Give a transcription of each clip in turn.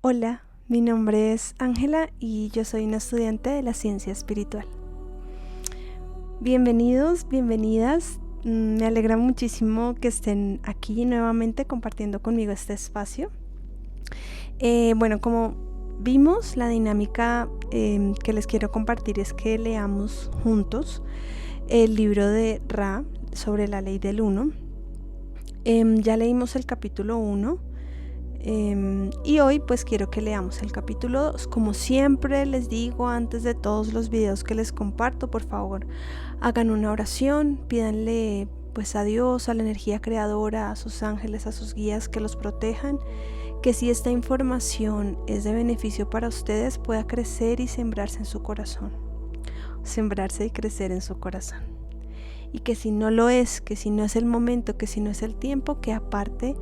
Hola, mi nombre es Ángela y yo soy una estudiante de la ciencia espiritual. Bienvenidos, bienvenidas. Me alegra muchísimo que estén aquí nuevamente compartiendo conmigo este espacio. Como vimos, la dinámica que les quiero compartir es que leamos juntos el libro de Ra sobre la ley del uno. Ya leímos el capítulo 1. Y hoy pues quiero que leamos el capítulo 2. Como siempre les digo antes de todos los videos que les comparto, por favor hagan una oración, pídanle pues a Dios, a la energía creadora, a sus ángeles, a sus guías que los protejan, que si esta información es de beneficio para ustedes pueda crecer y sembrarse en su corazón, sembrarse y crecer en su corazón, y que si no lo es, que si no es el momento, que si no es el tiempo, que aparte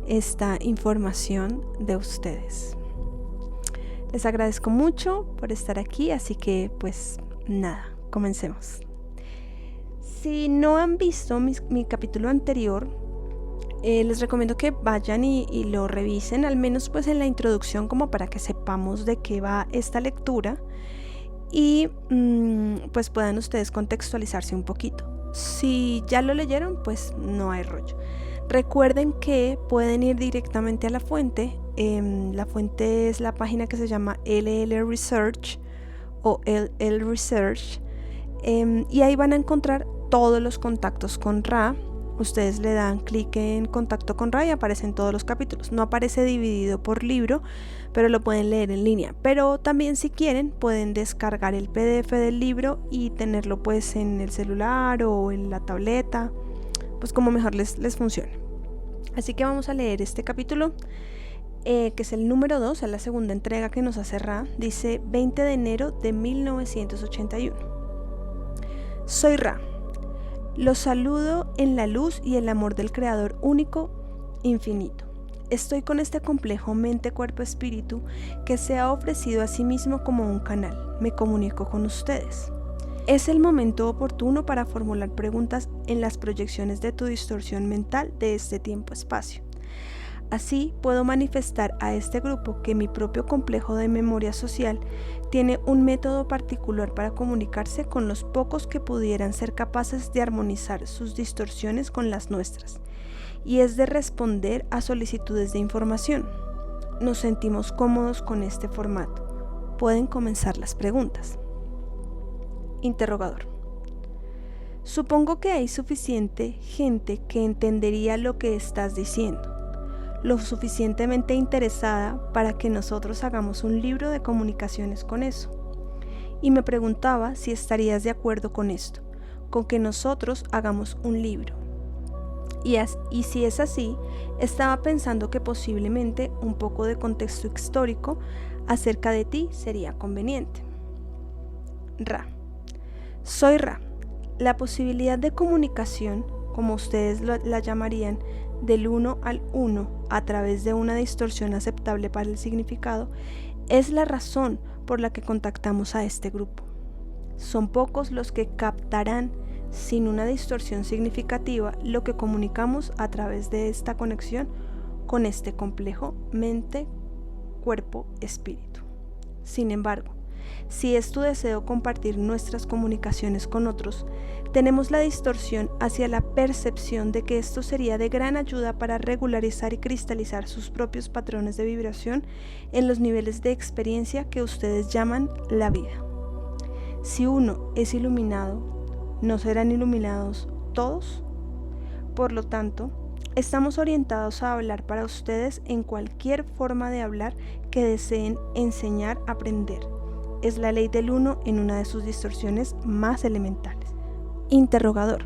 esta información de ustedes. Les agradezco mucho por estar aquí, así que pues nada, comencemos. Si no han visto mi capítulo anterior, les recomiendo que vayan y lo revisen, al menos pues en la introducción, como para que sepamos de qué va esta lectura y pues puedan ustedes contextualizarse un poquito. Si ya lo leyeron, pues no hay rollo. Recuerden que pueden ir directamente a la fuente. La fuente es la página que se llama LL Research o LL Research, y ahí van a encontrar todos los contactos con Ra. Ustedes le dan clic en contacto con Ra y aparecen todos los capítulos. No aparece dividido por libro, pero lo pueden leer en línea. Pero también, si quieren, pueden descargar el PDF del libro y tenerlo pues en el celular o en la tableta, pues como mejor les funcione. Así que vamos a leer este capítulo, que es el número 2, es la segunda entrega que nos hace Ra. Dice 20 de enero de 1981. Soy Ra. Los saludo en la luz y el amor del Creador único, infinito. Estoy con este complejo mente-cuerpo-espíritu que se ha ofrecido a sí mismo como un canal. Me comunico con ustedes. Es el momento oportuno para formular preguntas en las proyecciones de tu distorsión mental de este tiempo-espacio. Así puedo manifestar a este grupo que mi propio complejo de memoria social tiene un método particular para comunicarse con los pocos que pudieran ser capaces de armonizar sus distorsiones con las nuestras, y es de responder a solicitudes de información. Nos sentimos cómodos con este formato. Pueden comenzar las preguntas. Interrogador. Supongo que hay suficiente gente que entendería lo que estás diciendo, lo suficientemente interesada para que nosotros hagamos un libro de comunicaciones con eso. Y me preguntaba si estarías de acuerdo con esto, con que nosotros hagamos un libro. Y si es así, estaba pensando que posiblemente un poco de contexto histórico acerca de ti sería conveniente. Ra. Soy Ra. La posibilidad de comunicación, como ustedes la llamarían, del uno al uno a través de una distorsión aceptable para el significado, es la razón por la que contactamos a este grupo. Son pocos los que captarán sin una distorsión significativa lo que comunicamos a través de esta conexión con este complejo mente, cuerpo, espíritu. Sin embargo, si es tu deseo compartir nuestras comunicaciones con otros, tenemos la distorsión hacia la percepción de que esto sería de gran ayuda para regularizar y cristalizar sus propios patrones de vibración en los niveles de experiencia que ustedes llaman la vida. Si uno es iluminado, ¿no serán iluminados todos? Por lo tanto, estamos orientados a hablar para ustedes en cualquier forma de hablar que deseen enseñar, aprender. Es la ley del uno en una de sus distorsiones más elementales. Interrogador.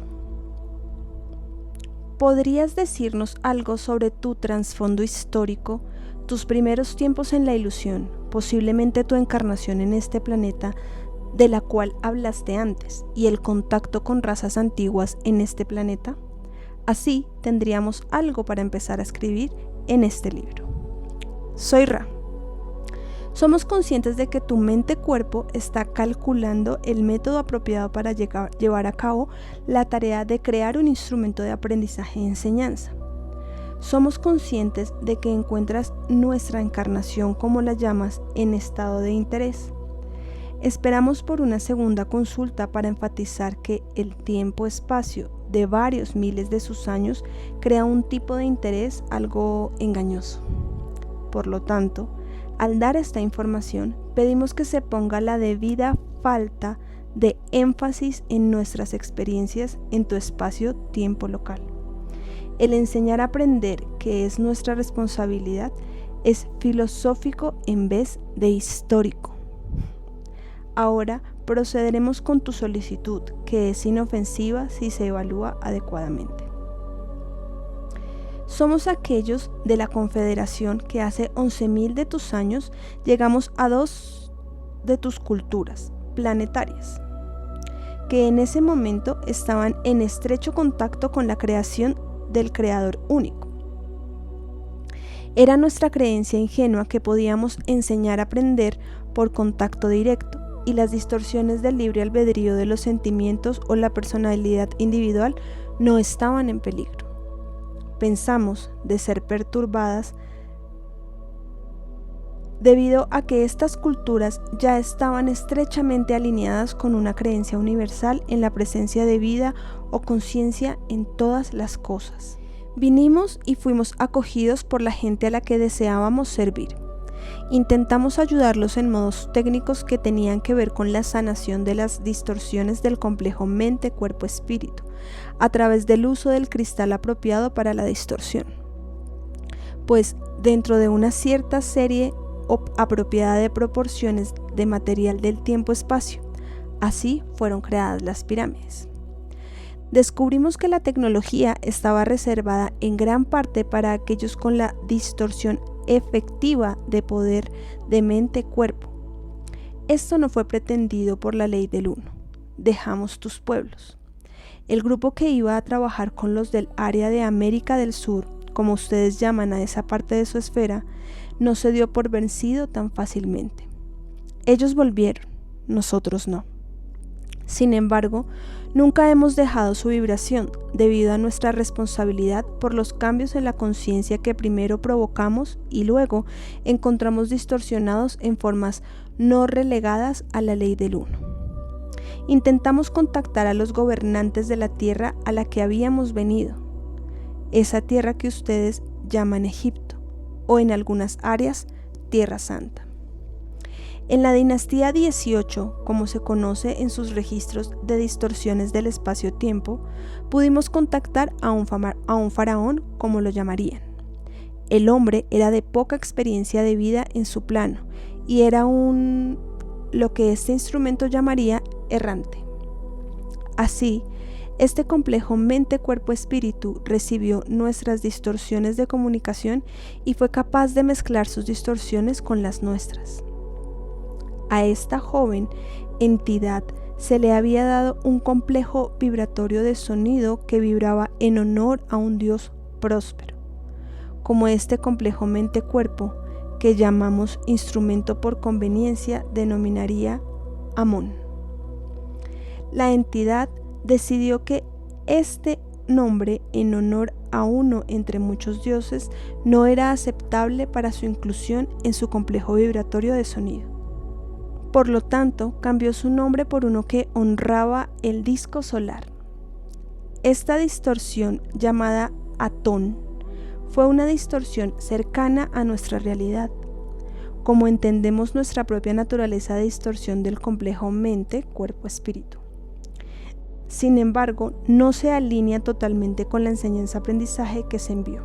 ¿Podrías decirnos algo sobre tu trasfondo histórico, tus primeros tiempos en la ilusión, posiblemente tu encarnación en este planeta de la cual hablaste antes, y el contacto con razas antiguas en este planeta? Así tendríamos algo para empezar a escribir en este libro. Soy Ra. Somos conscientes de que tu mente-cuerpo está calculando el método apropiado para llevar a cabo la tarea de crear un instrumento de aprendizaje y enseñanza. Somos conscientes de que encuentras nuestra encarnación, como la llamas, en estado de interés. Esperamos por una segunda consulta para enfatizar que el tiempo-espacio de varios miles de sus años crea un tipo de interés algo engañoso. Por lo tanto, al dar esta información, pedimos que se ponga la debida falta de énfasis en nuestras experiencias en tu espacio-tiempo local. El enseñar a aprender, que es nuestra responsabilidad, es filosófico en vez de histórico. Ahora procederemos con tu solicitud, que es inofensiva si se evalúa adecuadamente. Somos aquellos de la Confederación que hace 11.000 de tus años llegamos a 2 de tus culturas planetarias, que en ese momento estaban en estrecho contacto con la creación del Creador único. Era nuestra creencia ingenua que podíamos enseñar a aprender por contacto directo, y las distorsiones del libre albedrío de los sentimientos o la personalidad individual no estaban en peligro. Pensamos de ser perturbadas debido a que estas culturas ya estaban estrechamente alineadas con una creencia universal en la presencia de vida o conciencia en todas las cosas. Vinimos y fuimos acogidos por la gente a la que deseábamos servir. Intentamos ayudarlos en modos técnicos que tenían que ver con la sanación de las distorsiones del complejo mente-cuerpo-espíritu, a través del uso del cristal apropiado para la distorsión. Pues dentro de una cierta serie apropiada de proporciones de material del tiempo-espacio, así fueron creadas las pirámides. Descubrimos que la tecnología estaba reservada en gran parte para aquellos con la distorsión efectiva de poder de mente-cuerpo. Esto no fue pretendido por la ley del uno. Dejamos tus pueblos. El grupo que iba a trabajar con los del área de América del Sur, como ustedes llaman a esa parte de su esfera, no se dio por vencido tan fácilmente. Ellos volvieron, nosotros no. Sin embargo, nunca hemos dejado su vibración debido a nuestra responsabilidad por los cambios en la conciencia que primero provocamos y luego encontramos distorsionados en formas no relegadas a la ley del uno. Intentamos contactar a los gobernantes de la tierra a la que habíamos venido, esa tierra que ustedes llaman Egipto, o en algunas áreas, Tierra Santa. En la dinastía 18, como se conoce en sus registros de distorsiones del espacio-tiempo, pudimos contactar a un faraón, como lo llamarían. El hombre era de poca experiencia de vida en su plano y era lo que este instrumento llamaría errante. Así, este complejo mente-cuerpo-espíritu recibió nuestras distorsiones de comunicación y fue capaz de mezclar sus distorsiones con las nuestras. A esta joven entidad se le había dado un complejo vibratorio de sonido que vibraba en honor a un Dios próspero, como este complejo mente-cuerpo que llamamos instrumento por conveniencia denominaría Amón. La entidad decidió que este nombre en honor a uno entre muchos dioses no era aceptable para su inclusión en su complejo vibratorio de sonido. Por lo tanto, cambió su nombre por uno que honraba el disco solar. Esta distorsión, llamada Atón, fue una distorsión cercana a nuestra realidad, como entendemos nuestra propia naturaleza de distorsión del complejo mente, cuerpo, espíritu. Sin embargo, no se alinea totalmente con la enseñanza-aprendizaje que se envió.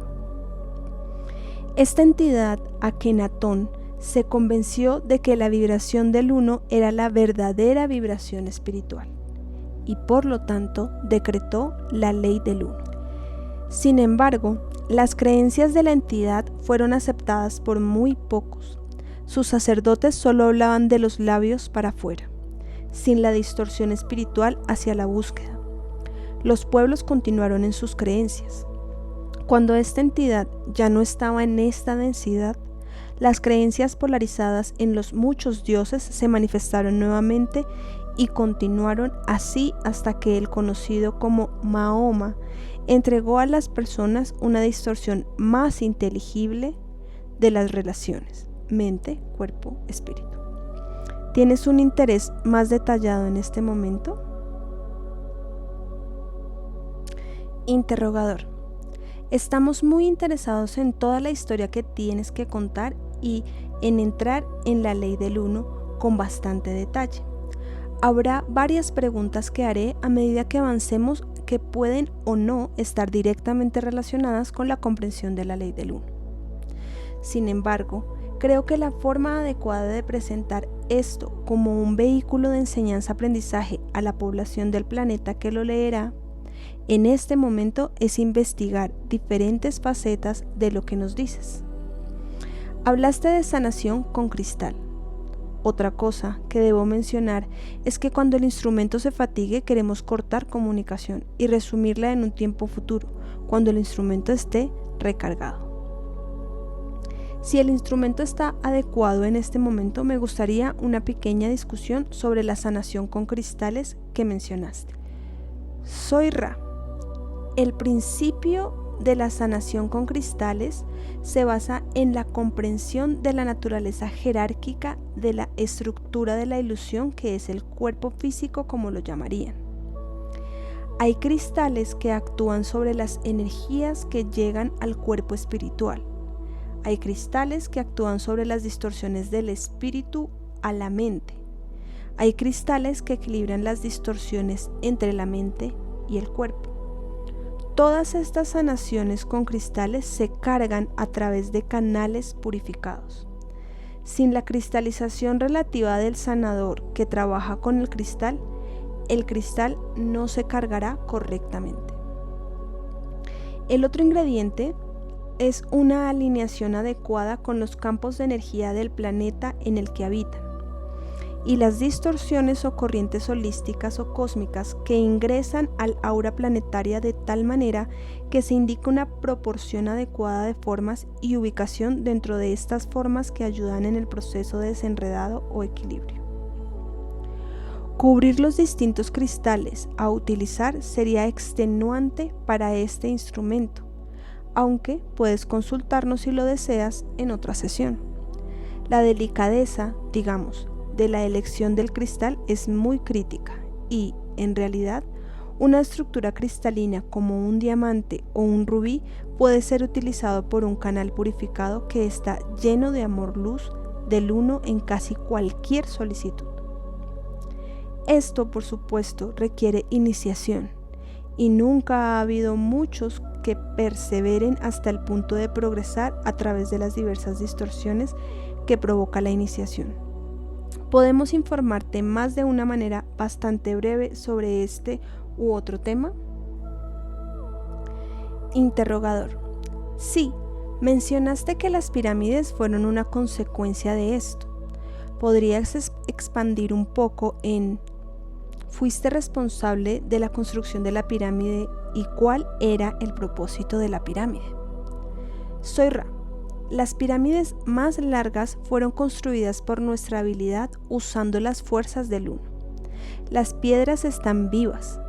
Esta entidad, Akenatón, se convenció de que la vibración del uno era la verdadera vibración espiritual y por lo tanto decretó la ley del uno. Sin embargo, las creencias de la entidad fueron aceptadas por muy pocos. Sus sacerdotes solo hablaban de los labios para afuera, sin la distorsión espiritual hacia la búsqueda. Los pueblos continuaron en sus creencias. Cuando esta entidad ya no estaba en esta densidad, las creencias polarizadas en los muchos dioses se manifestaron nuevamente y continuaron así hasta que el conocido como Mahoma entregó a las personas una distorsión más inteligible de las relaciones, mente, cuerpo, espíritu. ¿Tienes un interés más detallado en este momento? Interrogador. Estamos muy interesados en toda la historia que tienes que contar y en entrar en la ley del uno con bastante detalle. Habrá varias preguntas que haré a medida que avancemos que pueden o no estar directamente relacionadas con la comprensión de la ley del uno. Sin embargo, creo que la forma adecuada de presentar esto como un vehículo de enseñanza-aprendizaje a la población del planeta que lo leerá en este momento es investigar diferentes facetas de lo que nos dices. Hablaste de sanación con cristal. Otra cosa que debo mencionar es que cuando el instrumento se fatigue queremos cortar comunicación y resumirla en un tiempo futuro, cuando el instrumento esté recargado. Si el instrumento está adecuado en este momento, me gustaría una pequeña discusión sobre la sanación con cristales que mencionaste. Soy Ra. El principio de la sanación con cristales se basa en la comprensión de la naturaleza jerárquica de la estructura de la ilusión que es el cuerpo físico, como lo llamarían. Hay cristales que actúan sobre las energías que llegan al cuerpo espiritual. Hay cristales que actúan sobre las distorsiones del espíritu a la mente. Hay cristales que equilibran las distorsiones entre la mente y el cuerpo. Todas estas sanaciones con cristales se cargan a través de canales purificados. Sin la cristalización relativa del sanador que trabaja con el cristal no se cargará correctamente. El otro ingrediente es una alineación adecuada con los campos de energía del planeta en el que habitan y las distorsiones o corrientes holísticas o cósmicas que ingresan al aura planetaria de tal manera que se indica una proporción adecuada de formas y ubicación dentro de estas formas que ayudan en el proceso de desenredado o equilibrio. Cubrir los distintos cristales a utilizar sería extenuante para este instrumento, aunque puedes consultarnos si lo deseas en otra sesión. La delicadeza, digamos, de la elección del cristal es muy crítica y, en realidad, una estructura cristalina como un diamante o un rubí puede ser utilizado por un canal purificado que está lleno de amor-luz del uno en casi cualquier solicitud. Esto, por supuesto, requiere iniciación y nunca ha habido muchos que perseveren hasta el punto de progresar a través de las diversas distorsiones que provoca la iniciación. ¿Podemos informarte más de una manera bastante breve sobre este u otro tema? Interrogador. Sí, mencionaste que las pirámides fueron una consecuencia de esto. ¿Podrías expandir un poco en ¿fuiste responsable de la construcción de la pirámide y cuál era el propósito de la pirámide? Soy Ra. Las pirámides más largas fueron construidas por nuestra habilidad usando las fuerzas del uno. Las piedras están vivas.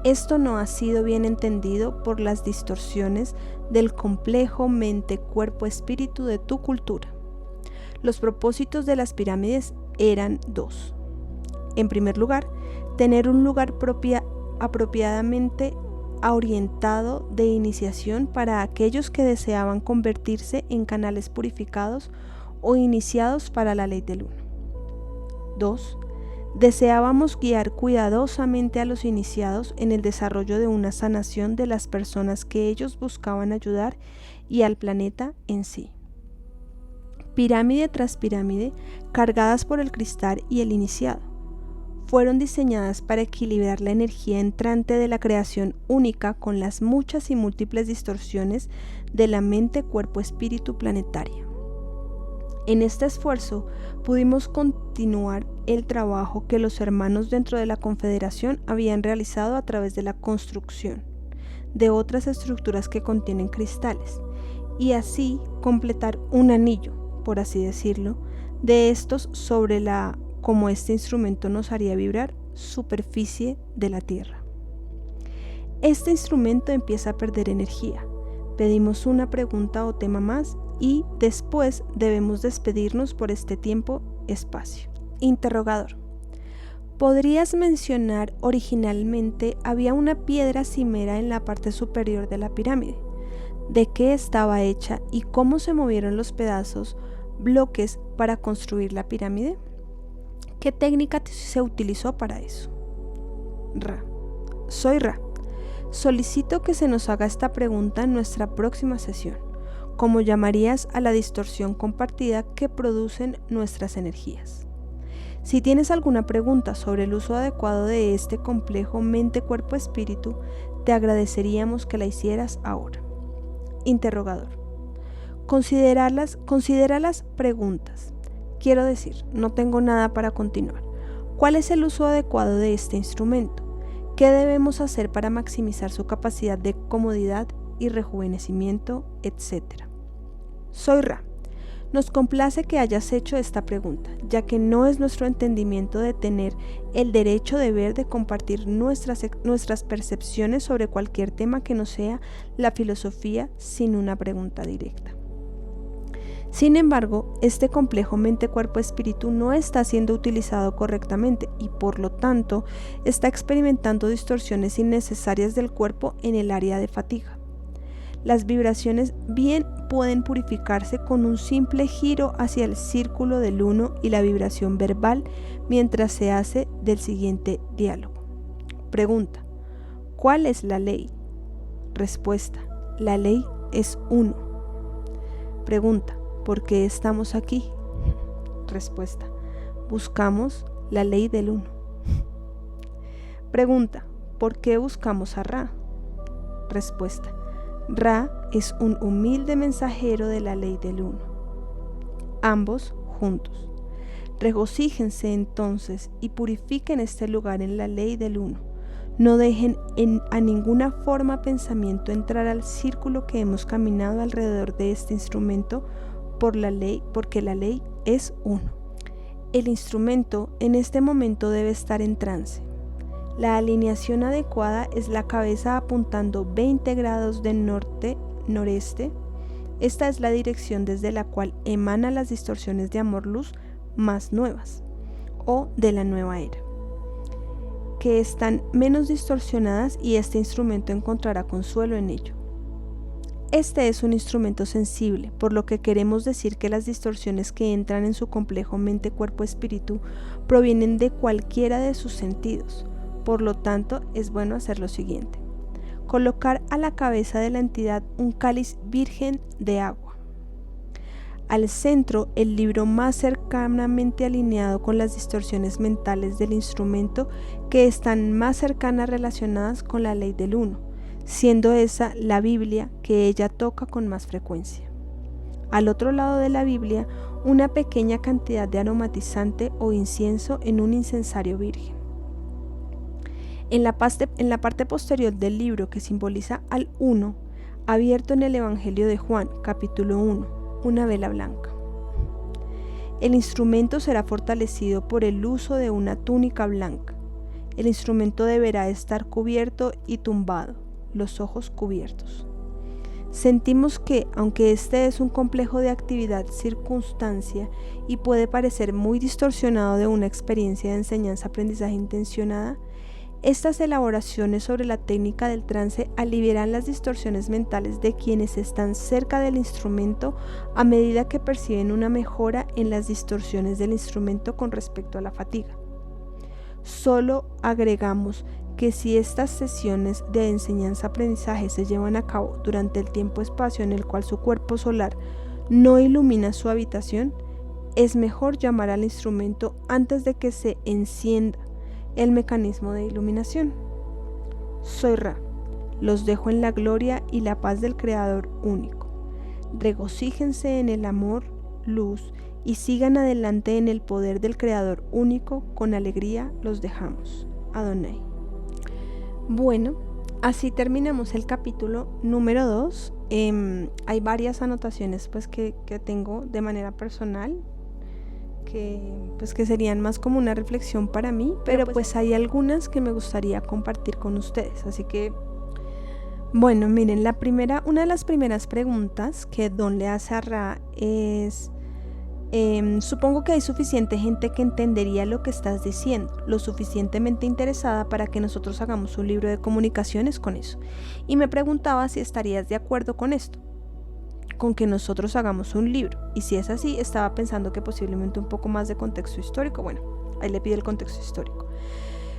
Esto no ha sido bien entendido por las distorsiones del complejo mente-cuerpo-espíritu de tu cultura. Los propósitos de las pirámides eran dos. En primer lugar, tener un lugar apropiadamente orientado de iniciación para aquellos que deseaban convertirse en canales purificados o iniciados para la ley del uno. 2. Deseábamos guiar cuidadosamente a los iniciados en el desarrollo de una sanación de las personas que ellos buscaban ayudar y al planeta en sí. Pirámide tras pirámide, cargadas por el cristal y el iniciado, fueron diseñadas para equilibrar la energía entrante de la creación única con las muchas y múltiples distorsiones de la mente, cuerpo, espíritu planetaria. En este esfuerzo pudimos continuar el trabajo que los hermanos dentro de la Confederación habían realizado a través de la construcción de otras estructuras que contienen cristales y así completar un anillo, por así decirlo, de estos sobre como este instrumento nos haría vibrar superficie de la Tierra. Este instrumento empieza a perder energía. Pedimos una pregunta o tema más y después debemos despedirnos por este tiempo-espacio. Interrogador. ¿Podrías mencionar originalmente había una piedra cimera en la parte superior de la pirámide? ¿De qué estaba hecha y cómo se movieron los bloques para construir la pirámide? ¿Qué técnica se utilizó para eso? Ra. Soy Ra. Solicito que se nos haga esta pregunta en nuestra próxima sesión. ¿Cómo llamarías a la distorsión compartida que producen nuestras energías? Si tienes alguna pregunta sobre el uso adecuado de este complejo mente-cuerpo-espíritu, te agradeceríamos que la hicieras ahora. Interrogador. Considera las preguntas. Quiero decir, no tengo nada para continuar. ¿Cuál es el uso adecuado de este instrumento? ¿Qué debemos hacer para maximizar su capacidad de comodidad y rejuvenecimiento, etcétera? Soy Ra. Nos complace que hayas hecho esta pregunta, ya que no es nuestro entendimiento de tener el derecho de compartir nuestras percepciones sobre cualquier tema que no sea la filosofía sin una pregunta directa. Sin embargo, este complejo mente-cuerpo-espíritu no está siendo utilizado correctamente y por lo tanto está experimentando distorsiones innecesarias del cuerpo en el área de fatiga. Las vibraciones bien pueden purificarse con un simple giro hacia el círculo del uno y la vibración verbal mientras se hace del siguiente diálogo. Pregunta. ¿Cuál es la ley? Respuesta. La ley es uno. Pregunta. ¿Por qué estamos aquí? Respuesta. Buscamos la ley del uno. Pregunta. ¿Por qué buscamos a Ra? Respuesta. Ra es un humilde mensajero de la ley del uno. Ambos juntos. Regocíjense entonces y purifiquen este lugar en la ley del uno. No dejen a ninguna forma pensamiento entrar al círculo que hemos caminado alrededor de este instrumento porque la ley es uno. El instrumento en este momento debe estar en trance. La alineación adecuada es la cabeza apuntando 20 grados de norte-noreste. Esta es la dirección desde la cual emanan las distorsiones de amor-luz más nuevas, o de la nueva era, que están menos distorsionadas y este instrumento encontrará consuelo en ello. Este es un instrumento sensible, por lo que queremos decir que las distorsiones que entran en su complejo mente-cuerpo-espíritu provienen de cualquiera de sus sentidos. Por lo tanto, es bueno hacer lo siguiente. Colocar a la cabeza de la entidad un cáliz virgen de agua. Al centro, el libro más cercanamente alineado con las distorsiones mentales del instrumento que están más cercanas relacionadas con la ley del uno, siendo esa la Biblia que ella toca con más frecuencia. Al otro lado de la Biblia, una pequeña cantidad de aromatizante o incienso en un incensario virgen. En la parte posterior del libro que simboliza al uno, abierto en el Evangelio de Juan, capítulo 1, una vela blanca. El instrumento será fortalecido por el uso de una túnica blanca. El instrumento deberá estar cubierto y tumbado, los ojos cubiertos. Sentimos que, aunque este es un complejo de actividad circunstancia y puede parecer muy distorsionado de una experiencia de enseñanza-aprendizaje intencionada, estas elaboraciones sobre la técnica del trance aliviarán las distorsiones mentales de quienes están cerca del instrumento a medida que perciben una mejora en las distorsiones del instrumento con respecto a la fatiga. Solo agregamos que si estas sesiones de enseñanza-aprendizaje se llevan a cabo durante el tiempo-espacio en el cual su cuerpo solar no ilumina su habitación, es mejor llamar al instrumento antes de que se encienda el mecanismo de iluminación. Soy Ra. Los dejo en la gloria y la paz del Creador único. Regocíjense en el amor, luz, y sigan adelante en el poder del Creador único. Con alegría los dejamos. Adonai. Bueno, así terminamos el capítulo número 2. Hay varias anotaciones pues que tengo de manera personal. que serían más como una reflexión para mí, pero pues hay algunas que me gustaría compartir con ustedes. Así que, bueno, miren, una de las primeras preguntas que Don le hace a Ra es: supongo que hay suficiente gente que entendería lo que estás diciendo, lo suficientemente interesada para que nosotros hagamos un libro de comunicaciones con eso. Y me preguntaba si estarías de acuerdo con esto, con que nosotros hagamos un libro. Y si es así, estaba pensando que posiblemente un poco más de contexto histórico. Bueno, ahí le pide el contexto histórico.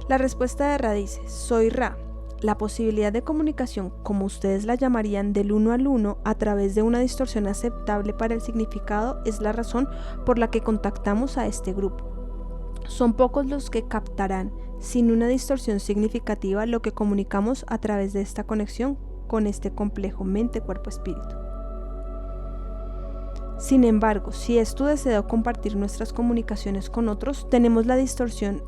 La respuesta de Ra dice: soy Ra. La posibilidad de comunicación, como ustedes la llamarían, del uno al uno a través de una distorsión aceptable para el significado, es la razón por la que contactamos a este grupo. Son pocos los que captarán, sin una distorsión significativa, lo que comunicamos a través de esta conexión con este complejo mente-cuerpo-espíritu. Sin embargo, si es tu deseo compartir nuestras comunicaciones con otros, tenemos la distorsión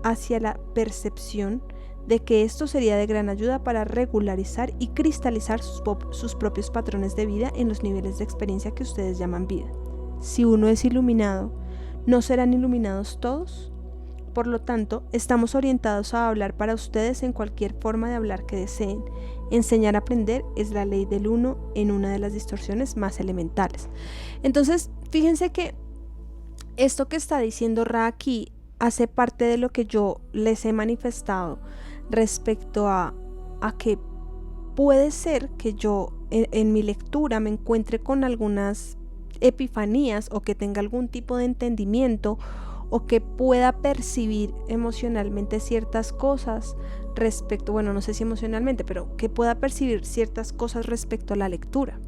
hacia la percepción de que esto sería de gran ayuda para regularizar y cristalizar sus propios patrones de vida en los niveles de experiencia que ustedes llaman vida. Si uno es iluminado, ¿no serán iluminados todos? Por lo tanto, estamos orientados a hablar para ustedes en cualquier forma de hablar que deseen. Enseñar a aprender es la ley del uno en una de las distorsiones más elementales. Entonces, fíjense que esto que está diciendo Ra aquí hace parte de lo que yo les he manifestado respecto a que puede ser que yo en mi lectura me encuentre con algunas epifanías, o que tenga algún tipo de entendimiento, o que pueda percibir emocionalmente ciertas cosas respecto, bueno, no sé si emocionalmente, pero que pueda percibir ciertas cosas respecto a la lectura.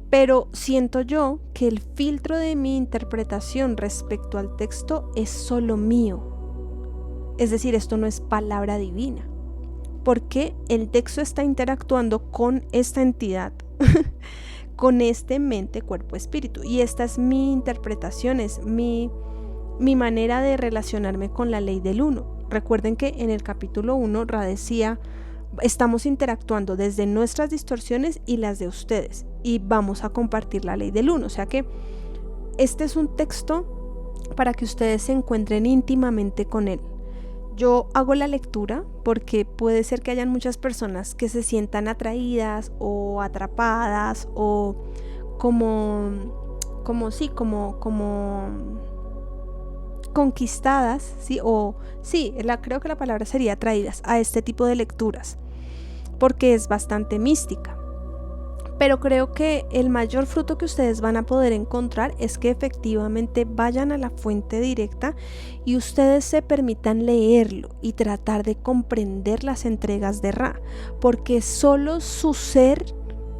Pero siento yo que el filtro de mi interpretación respecto al texto es solo mío. Es decir, esto no es palabra divina, porque el texto está interactuando con esta entidad, con este mente, cuerpo, espíritu. Y esta es mi interpretación, es mi manera de relacionarme con la ley del uno. Recuerden que en el capítulo 1 Ra decía: estamos interactuando desde nuestras distorsiones y las de ustedes, y vamos a compartir la ley del uno. O sea que este es un texto para que ustedes se encuentren íntimamente con él. Yo hago la lectura porque puede ser que hayan muchas personas que se sientan atraídas o atrapadas, o como conquistadas, ¿sí? O sí, creo que la palabra sería atraídas a este tipo de lecturas, porque es bastante mística. Pero creo que el mayor fruto que ustedes van a poder encontrar es que efectivamente vayan a la fuente directa y ustedes se permitan leerlo y tratar de comprender las entregas de Ra, porque solo su ser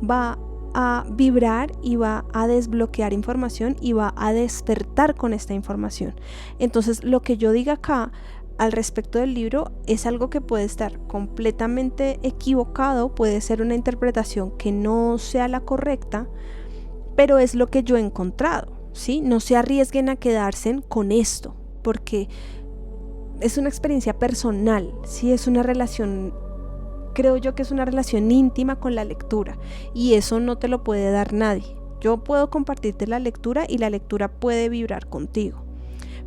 va a vibrar y va a desbloquear información y va a despertar con esta información. Entonces, lo que yo diga acá al respecto del libro es algo que puede estar completamente equivocado, puede ser una interpretación que no sea la correcta, pero es lo que yo he encontrado, ¿sí? No se arriesguen a quedarse con esto, porque es una experiencia personal, ¿sí? Es una relación, creo yo que es una relación íntima con la lectura, y eso no te lo puede dar nadie. Yo puedo compartirte la lectura y la lectura puede vibrar contigo.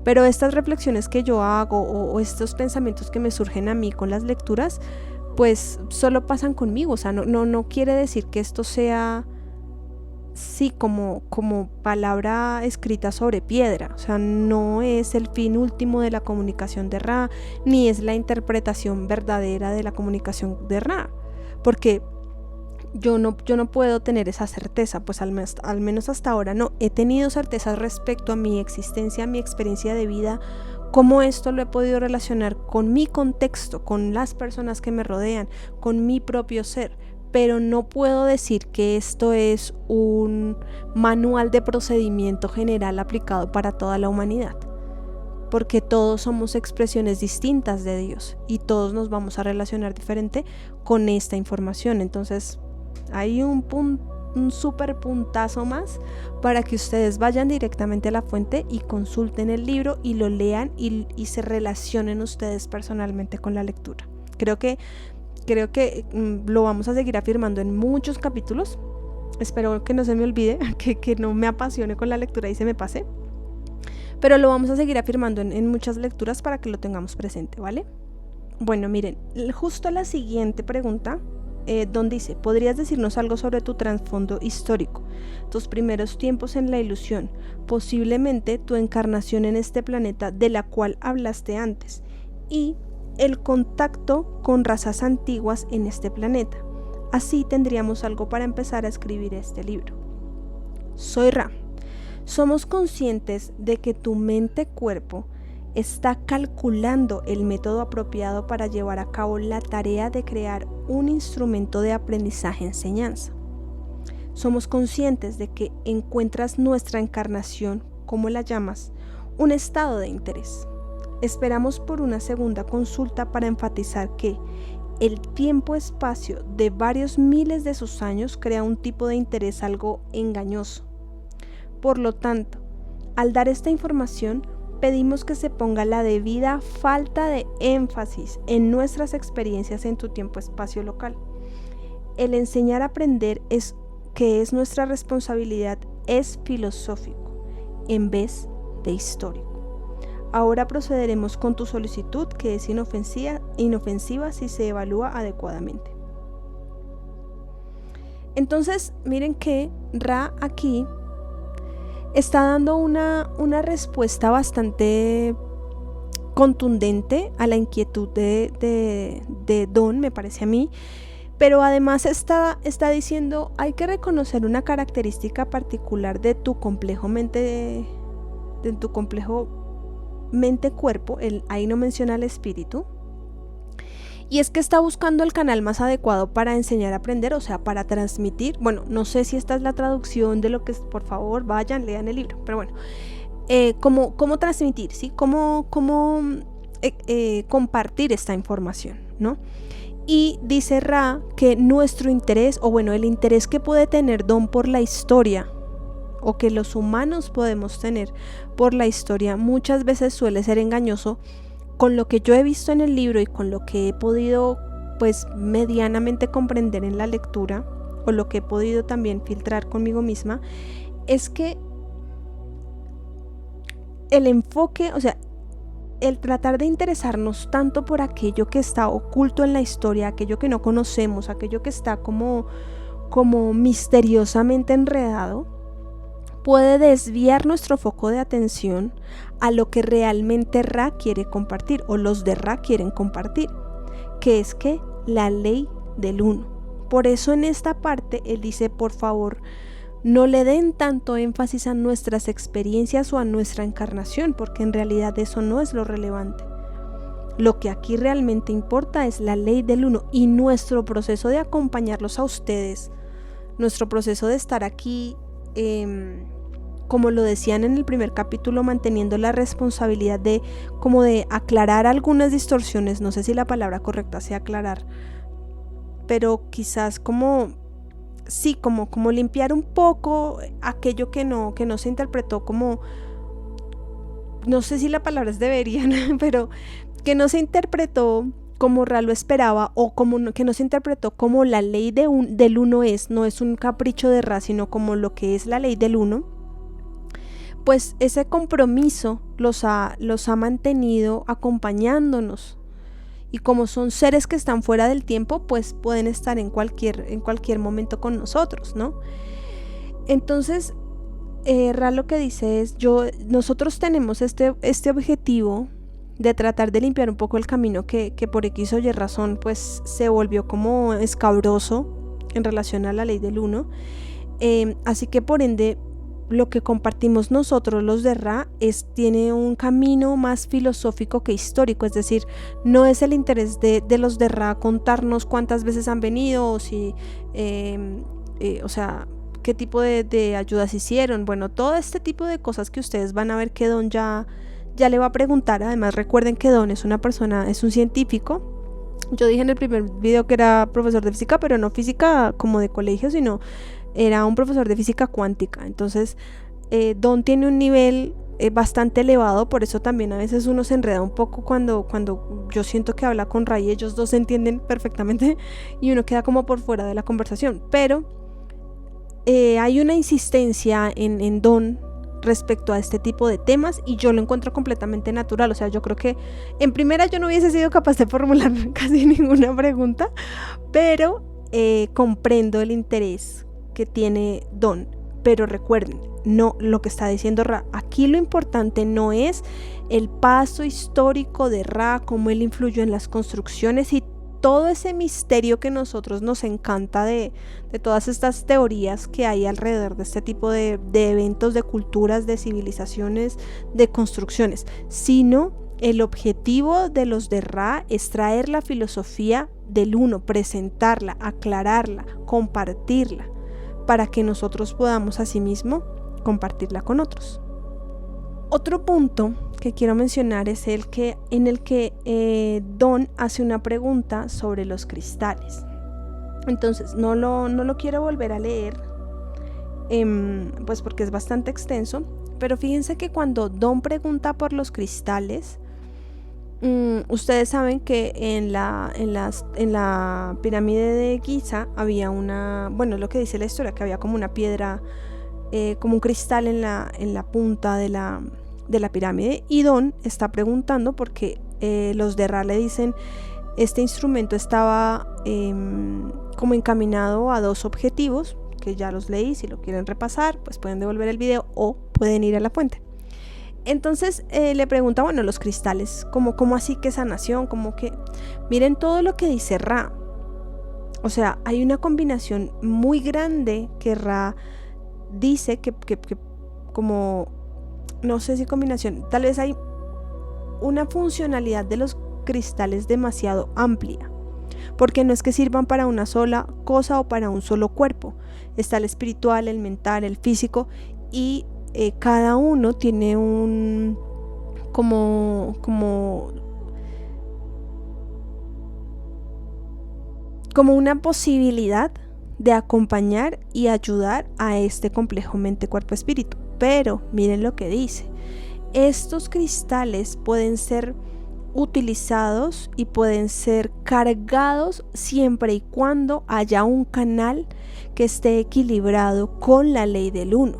Pero estas reflexiones que yo hago o estos pensamientos que me surgen a mí con las lecturas, pues solo pasan conmigo. O sea, no quiere decir que esto sea, sí, como palabra escrita sobre piedra. O sea, no es el fin último de la comunicación de Ra, ni es la interpretación verdadera de la comunicación de Ra. Porque yo no puedo tener esa certeza, pues al menos hasta ahora no he tenido certeza respecto a mi existencia, a mi experiencia de vida, cómo esto lo he podido relacionar con mi contexto, con las personas que me rodean, con mi propio ser, pero no puedo decir que esto es un manual de procedimiento general aplicado para toda la humanidad, porque todos somos expresiones distintas de Dios y todos nos vamos a relacionar diferente con esta información. Entonces hay un súper puntazo más para que ustedes vayan directamente a la fuente y consulten el libro y lo lean y se relacionen ustedes personalmente con la lectura. Creo que lo vamos a seguir afirmando en muchos capítulos. Espero que no se me olvide, que no me apasione con la lectura y se me pase. pero lo vamos a seguir afirmando en muchas lecturas para que lo tengamos presente, ¿vale? Bueno, miren, justo la siguiente pregunta, Don dice, ¿podrías decirnos algo sobre tu trasfondo histórico, tus primeros tiempos en la ilusión, posiblemente tu encarnación en este planeta de la cual hablaste antes, y el contacto con razas antiguas en este planeta? Así tendríamos algo para empezar a escribir este libro. Soy Ra. Somos conscientes de que tu mente-cuerpo está calculando el método apropiado para llevar a cabo la tarea de crear un instrumento de aprendizaje-enseñanza. Somos conscientes de que encuentras nuestra encarnación, como la llamas, un estado de interés. Esperamos por una segunda consulta para enfatizar que el tiempo-espacio de varios miles de sus años crea un tipo de interés algo engañoso. Por lo tanto, al dar esta información, pedimos que se ponga la debida falta de énfasis en nuestras experiencias en tu tiempo-espacio local. El enseñar a aprender que es nuestra responsabilidad es filosófico en vez de histórico. Ahora procederemos con tu solicitud, que es inofensiva si se evalúa adecuadamente. Entonces, miren que Ra aquí está dando una respuesta bastante contundente a la inquietud de Don, me parece a mí, pero además está diciendo, hay que reconocer una característica particular de tu complejo mente-cuerpo, ahí no menciona el espíritu, y es que está buscando el canal más adecuado para enseñar a aprender, o sea, para transmitir. Bueno, no sé si esta es la traducción de lo que es, por favor, vayan, lean el libro, pero bueno, cómo transmitir, ¿sí? Cómo compartir esta información, ¿no? Y dice Ra que nuestro interés, o bueno, el interés que puede tener Don por la historia, o que los humanos podemos tener por la historia, muchas veces suele ser engañoso. Con lo que yo he visto en el libro y con lo que he podido pues medianamente comprender en la lectura, o lo que he podido también filtrar conmigo misma, es que el enfoque, o sea, el tratar de interesarnos tanto por aquello que está oculto en la historia, aquello que no conocemos, aquello que está como misteriosamente enredado, puede desviar nuestro foco de atención a lo que realmente Ra quiere compartir, o los de Ra quieren compartir, que es que la ley del uno. Por eso en esta parte él dice, por favor, no le den tanto énfasis a nuestras experiencias o a nuestra encarnación, porque en realidad eso no es lo relevante. Lo que aquí realmente importa es la ley del uno y nuestro proceso de acompañarlos a ustedes, nuestro proceso de estar aquí, como lo decían en el primer capítulo, manteniendo la responsabilidad de aclarar algunas distorsiones. No sé si la palabra correcta sea aclarar, pero quizás como limpiar un poco aquello que no se interpretó como, no sé si la palabra es deberían, pero que no se interpretó como Ra lo esperaba, o que no se interpretó como la ley del uno no es un capricho de Ra, sino como lo que es la ley del uno. Pues ese compromiso los ha mantenido acompañándonos, y como son seres que están fuera del tiempo, pues pueden estar en cualquier momento con nosotros, ¿no? Entonces Ra lo que dice es, nosotros tenemos este objetivo de tratar de limpiar un poco el camino que por X o Y razón pues se volvió como escabroso en relación a la ley del uno, así que por ende lo que compartimos nosotros los de Ra tiene un camino más filosófico que histórico, es decir, no es el interés de los de Ra contarnos cuántas veces han venido, o si o sea, qué tipo de ayudas hicieron. Bueno, todo este tipo de cosas que ustedes van a ver que Don ya le va a preguntar. Además, recuerden que Don es un científico. Yo dije en el primer video que era profesor de física, pero no física como de colegio, sino era un profesor de física cuántica. Entonces Don tiene un nivel bastante elevado, por eso también a veces uno se enreda un poco cuando yo siento que habla con Ray, ellos dos se entienden perfectamente y uno queda como por fuera de la conversación, pero hay una insistencia en Don respecto a este tipo de temas, y yo lo encuentro completamente natural. O sea, yo creo que en primera yo no hubiese sido capaz de formular casi ninguna pregunta, pero comprendo el interés que tiene Don. Pero recuerden, no, lo que está diciendo Ra, aquí lo importante no es el paso histórico de Ra, cómo él influyó en las construcciones y todo ese misterio que a nosotros nos encanta de todas estas teorías que hay alrededor de este tipo de eventos, de culturas, de civilizaciones, de construcciones, sino el objetivo de los de Ra es traer la filosofía del uno, presentarla, aclararla, compartirla, para que nosotros podamos asimismo compartirla con otros. Otro punto que quiero mencionar es en el que Don hace una pregunta sobre los cristales. Entonces no lo quiero volver a leer, pues porque es bastante extenso, pero fíjense que cuando Don pregunta por los cristales, ustedes saben que en la pirámide de Giza había lo que dice la historia, que había como una piedra, como un cristal en la punta de la pirámide, y Don está preguntando porque los de Ra le dicen, este instrumento estaba como encaminado a 2 objetivos, que ya los leí, si lo quieren repasar pues pueden devolver el video o pueden ir a la fuente. Entonces le pregunta, bueno, los cristales, ¿cómo así que sanación? Como que, miren todo lo que dice Ra. O sea, hay una combinación muy grande que Ra dice que como, no sé si combinación, tal vez hay una funcionalidad de los cristales demasiado amplia, porque no es que sirvan para una sola cosa o para un solo cuerpo. Está el espiritual, el mental, el físico, y cada uno tiene como una posibilidad de acompañar y ayudar a este complejo mente, cuerpo, espíritu. Pero miren lo que dice: estos cristales pueden ser utilizados y pueden ser cargados siempre y cuando haya un canal que esté equilibrado con la ley del uno,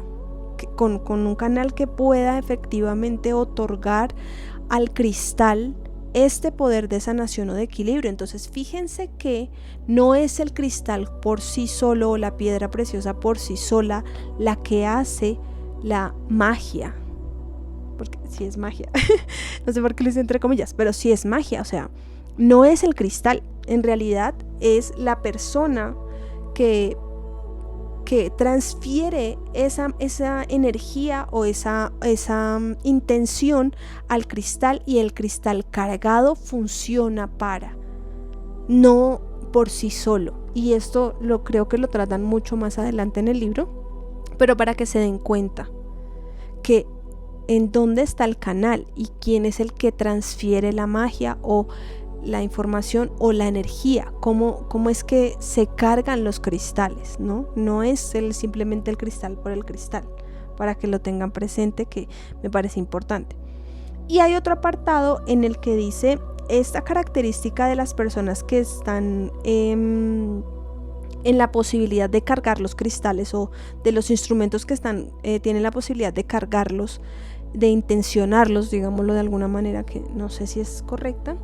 con un canal que pueda efectivamente otorgar al cristal este poder de sanación o de equilibrio. Entonces fíjense que no es el cristal por sí solo o la piedra preciosa por sí sola la que hace la magia, porque sí es magia no sé por qué lo hice entre comillas, pero sí es magia. O sea, no es el cristal, en realidad es la persona que transfiere esa energía o esa intención al cristal, y el cristal cargado funciona no por sí solo. Y esto creo que lo tratan mucho más adelante en el libro, pero para que se den cuenta que en dónde está el canal y quién es el que transfiere la magia o la información o la energía, cómo es que se cargan los cristales, no es simplemente el cristal por el cristal, para que lo tengan presente, que me parece importante. Y hay otro apartado en el que dice esta característica de las personas que están en la posibilidad de cargar los cristales, o de los instrumentos que tienen la posibilidad de cargarlos, de intencionarlos, digámoslo de alguna manera que no sé si es correcta.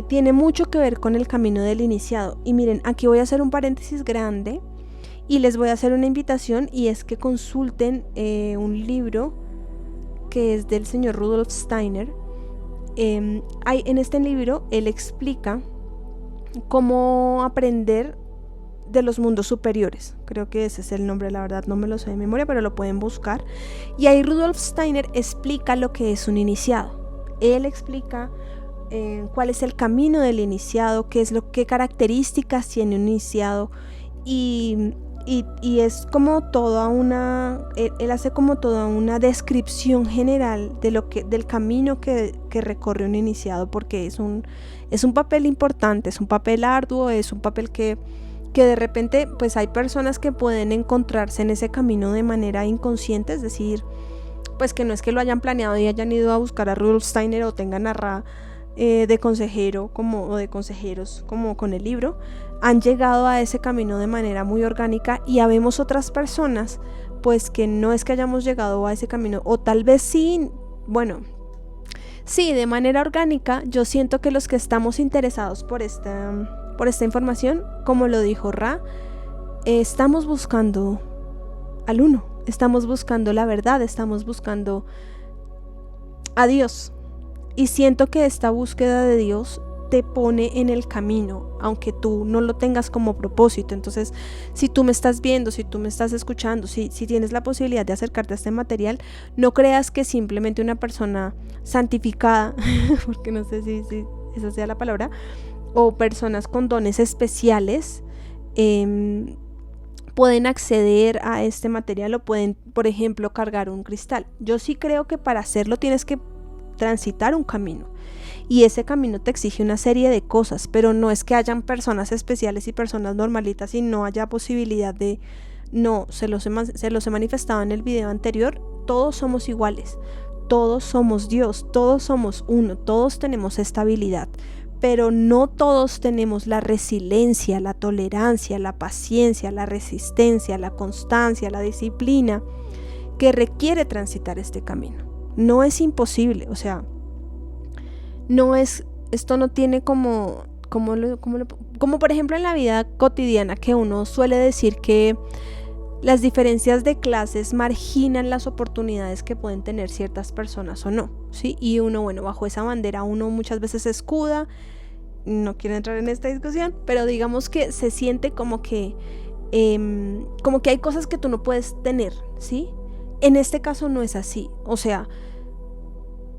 Tiene mucho que ver con el camino del iniciado. Y miren, aquí voy a hacer un paréntesis grande y les voy a hacer una invitación, y es que consulten un libro que es del señor Rudolf Steiner. En este libro él explica cómo aprender de los mundos superiores. Creo que ese es el nombre, la verdad no me lo sé de memoria, pero lo pueden buscar. Y ahí Rudolf Steiner explica lo que es un iniciado. Él explica cuál es el camino del iniciado, qué características tiene un iniciado, y es como él hace como toda una descripción general del camino que recorre un iniciado, porque es un papel importante, es un papel arduo, es un papel que de repente pues hay personas que pueden encontrarse en ese camino de manera inconsciente, es decir, pues que no es que lo hayan planeado y hayan ido a buscar a Rudolf Steiner o tengan a Ra de consejero o de consejeros como con el libro. Han llegado a ese camino de manera muy orgánica, y habemos otras personas pues que no es que hayamos llegado a ese camino, o tal vez sí, bueno, sí, de manera orgánica, yo siento que los que estamos interesados por esta información, como lo dijo Ra, estamos buscando al uno, estamos buscando la verdad, estamos buscando a Dios. Y siento que esta búsqueda de Dios te pone en el camino, aunque tú no lo tengas como propósito. Entonces, si tú me estás viendo, si tú me estás escuchando, si tienes la posibilidad de acercarte a este material, no creas que simplemente una persona santificada, porque no sé si esa sea la palabra, o personas con dones especiales pueden acceder a este material o pueden, por ejemplo, cargar un cristal. Yo sí creo que para hacerlo tienes que transitar un camino, y ese camino te exige una serie de cosas, pero no es que hayan personas especiales y personas normalitas y no haya posibilidad de... No, se los he manifestado en el video anterior. Todos somos iguales, todos somos Dios, todos somos uno, todos tenemos estabilidad, pero no todos tenemos la resiliencia, la tolerancia, la paciencia, la resistencia, la constancia, la disciplina que requiere transitar este camino. No es imposible, o sea, esto no tiene como por ejemplo en la vida cotidiana, que uno suele decir que las diferencias de clases marginan las oportunidades que pueden tener ciertas personas o no, ¿sí? Y uno, bueno, bajo esa bandera uno muchas veces se escuda. No quiero entrar en esta discusión, pero digamos que se siente como que hay cosas que tú no puedes tener, ¿sí? En este caso no es así, o sea,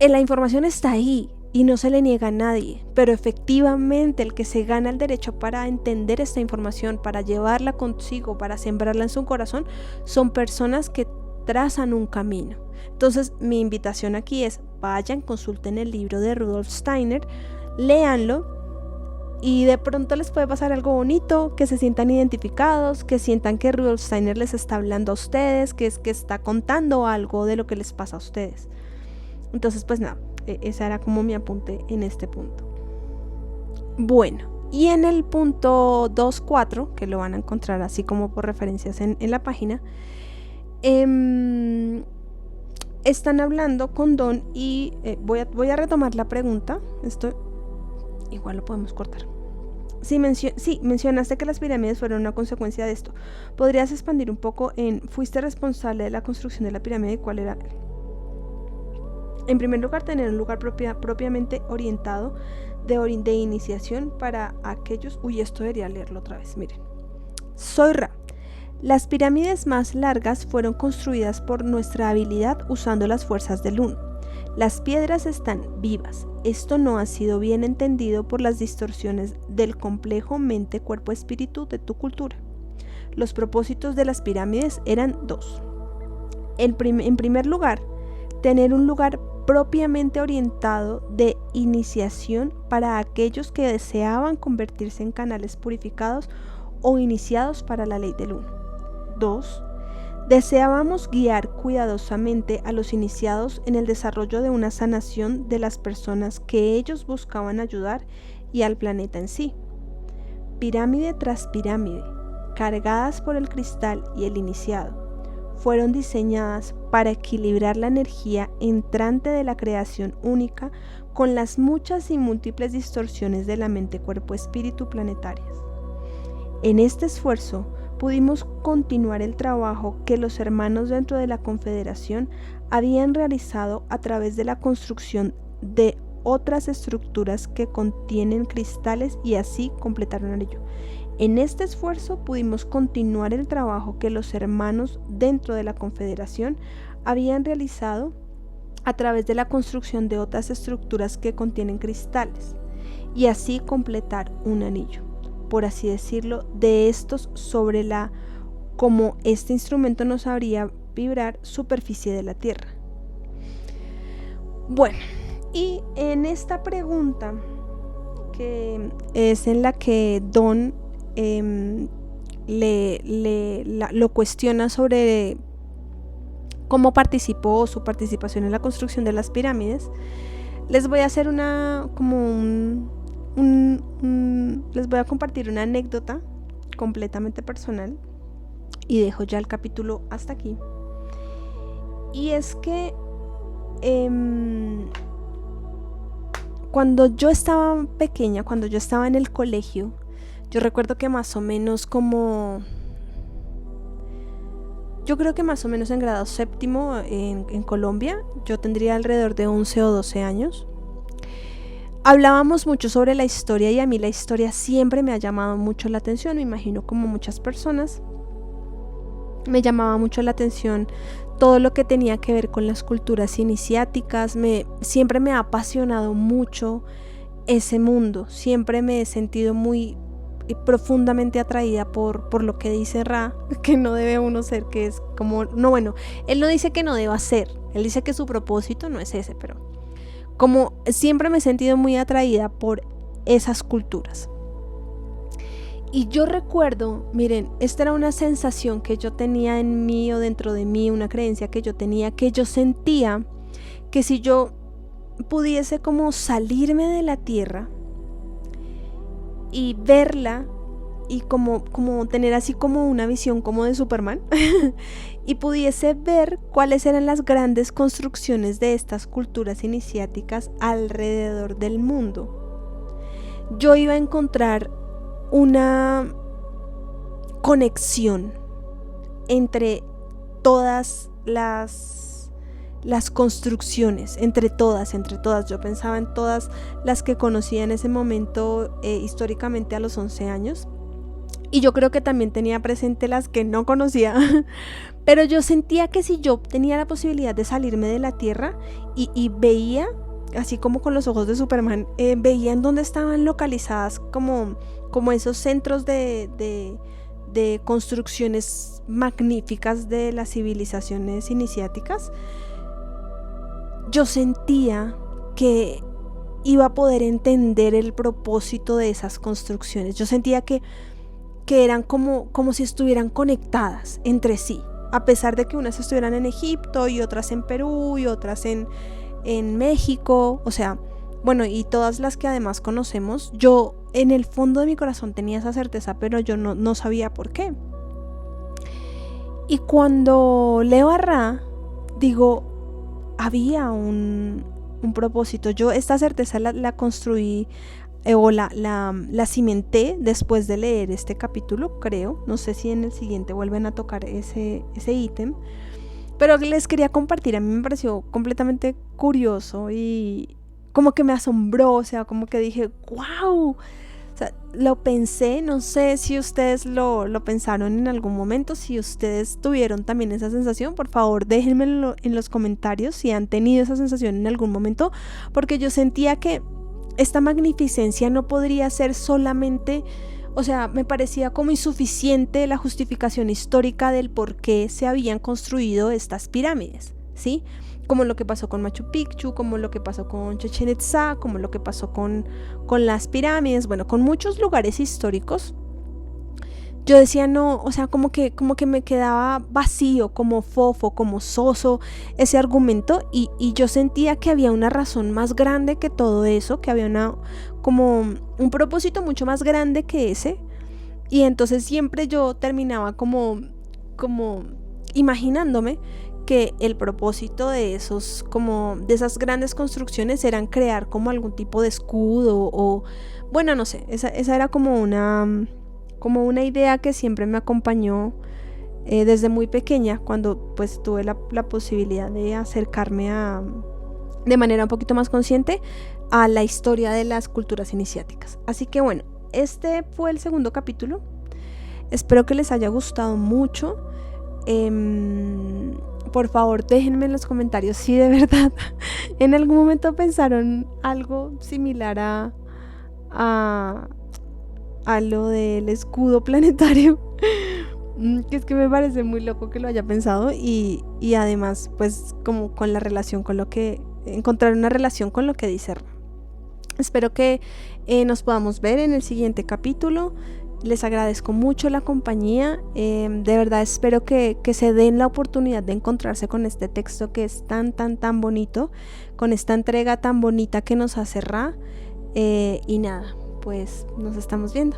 la información está ahí y no se le niega a nadie, pero efectivamente el que se gana el derecho para entender esta información, para llevarla consigo, para sembrarla en su corazón, son personas que trazan un camino. Entonces mi invitación aquí es: vayan, consulten el libro de Rudolf Steiner, léanlo, y de pronto les puede pasar algo bonito, que se sientan identificados, que sientan que Rudolf Steiner les está hablando a ustedes, que está contando algo de lo que les pasa a ustedes. Entonces, pues nada, esa era como mi apunte en este punto. Bueno, y en el punto 2.4, que lo van a encontrar así como por referencias en la página, están hablando con Don y voy a retomar la pregunta. Esto igual lo podemos cortar. Sí, mencionaste que las pirámides fueron una consecuencia de esto. ¿Podrías expandir un poco en fuiste responsable de la construcción de la pirámide y cuál era? En primer lugar, tener un lugar propiamente orientado de iniciación para aquellos... Uy, esto debería leerlo otra vez, miren. Soy Ra. Las pirámides más largas fueron construidas por nuestra habilidad usando las fuerzas del uno. Las piedras están vivas. Esto no ha sido bien entendido por las distorsiones del complejo mente-cuerpo-espíritu de tu cultura. Los propósitos de las pirámides eran dos. En primer lugar, tener un lugar propiamente orientado de iniciación para aquellos que deseaban convertirse en canales purificados o iniciados para la ley del uno. 2. Deseábamos guiar cuidadosamente a los iniciados en el desarrollo de una sanación de las personas que ellos buscaban ayudar y al planeta en sí. Pirámide tras pirámide, cargadas por el cristal y el iniciado, fueron diseñadas para equilibrar la energía entrante de la creación única con las muchas y múltiples distorsiones de la mente, cuerpo, espíritu planetarias. En este esfuerzo pudimos continuar el trabajo que los hermanos dentro de la Confederación habían realizado a través de la construcción de otras estructuras que contienen cristales y así completaron ello. En este esfuerzo pudimos continuar el trabajo que los hermanos dentro de la Confederación habían realizado a través de la construcción de otras estructuras que contienen cristales y así completar un anillo, por así decirlo, de estos sobre la, como este instrumento nos haría vibrar, superficie de la Tierra. Bueno, y en esta pregunta, que es en la que Don lo cuestiona sobre cómo participó, su participación en la construcción de las pirámides, les voy a hacer les voy a compartir una anécdota completamente personal y dejo ya el capítulo hasta aquí. Y es que cuando yo estaba pequeña, cuando yo estaba en el colegio, yo recuerdo que más o menos yo creo que más o menos en grado séptimo en Colombia, yo tendría alrededor de 11 o 12 años. Hablábamos mucho sobre la historia y a mí la historia siempre me ha llamado mucho la atención, me imagino como muchas personas. Me llamaba mucho la atención todo lo que tenía que ver con las culturas iniciáticas. Siempre me ha apasionado mucho ese mundo. Siempre me he sentido muy profundamente atraída por lo que dice Ra, que no debe uno ser, que es como, no, bueno, él no dice que no deba ser, él dice que su propósito no es ese, pero como siempre me he sentido muy atraída por esas culturas. Y yo recuerdo, miren, esta era una sensación que yo tenía en mí o dentro de mí, una creencia que yo tenía, que yo sentía que si yo pudiese como salirme de la tierra y verla y como tener así como una visión como de Superman y pudiese ver cuáles eran las grandes construcciones de estas culturas iniciáticas alrededor del mundo, yo iba a encontrar una conexión entre todas las construcciones, entre todas, yo pensaba en todas las que conocía en ese momento, históricamente a los 11 años, y yo creo que también tenía presente las que no conocía, pero yo sentía que si yo tenía la posibilidad de salirme de la tierra y veía, así como con los ojos de Superman, veía en dónde estaban localizadas como esos centros de construcciones magníficas de las civilizaciones iniciáticas, yo sentía que iba a poder entender el propósito de esas construcciones. Yo sentía que eran como si estuvieran conectadas entre sí, a pesar de que unas estuvieran en Egipto y otras en Perú y otras en México, o sea, bueno, y todas las que además conocemos. Yo en el fondo de mi corazón tenía esa certeza, pero yo no sabía por qué. Y cuando leo a Ra, digo, había un propósito. Yo esta certeza la construí o la cimenté después de leer este capítulo, creo. No sé si en el siguiente vuelven a tocar ese ítem, pero les quería compartir. A mí me pareció completamente curioso y como que me asombró, o sea, como que dije, wow. O sea, lo pensé, no sé si ustedes lo pensaron en algún momento, si ustedes tuvieron también esa sensación, por favor déjenmelo en los comentarios si han tenido esa sensación en algún momento, porque yo sentía que esta magnificencia no podría ser solamente, o sea, me parecía como insuficiente la justificación histórica del por qué se habían construido estas pirámides, ¿sí? Como lo que pasó con Machu Picchu, como lo que pasó con Chichén Itzá, como lo que pasó con las pirámides, bueno, con muchos lugares históricos. Yo decía no, o sea, como que me quedaba vacío, como fofo, como soso ese argumento, y yo sentía que había una razón más grande que todo eso, que había como un propósito mucho más grande que ese, y entonces siempre yo terminaba como imaginándome que el propósito de de esas grandes construcciones eran crear como algún tipo de escudo o, bueno, no sé, esa era como una idea que siempre me acompañó desde muy pequeña, cuando pues tuve la posibilidad de acercarme de manera un poquito más consciente a la historia de las culturas iniciáticas. Así que bueno, este fue el segundo capítulo. Espero que les haya gustado mucho. Por favor déjenme en los comentarios si de verdad en algún momento pensaron algo similar a lo del escudo planetario, que es que me parece muy loco que lo haya pensado, y además pues como con la relación con encontrar una relación con lo que dice Ra. Espero que nos podamos ver en el siguiente capítulo. Les agradezco mucho la compañía, de verdad espero que se den la oportunidad de encontrarse con este texto que es tan bonito, con esta entrega tan bonita que nos hace Ra, y nada, pues nos estamos viendo.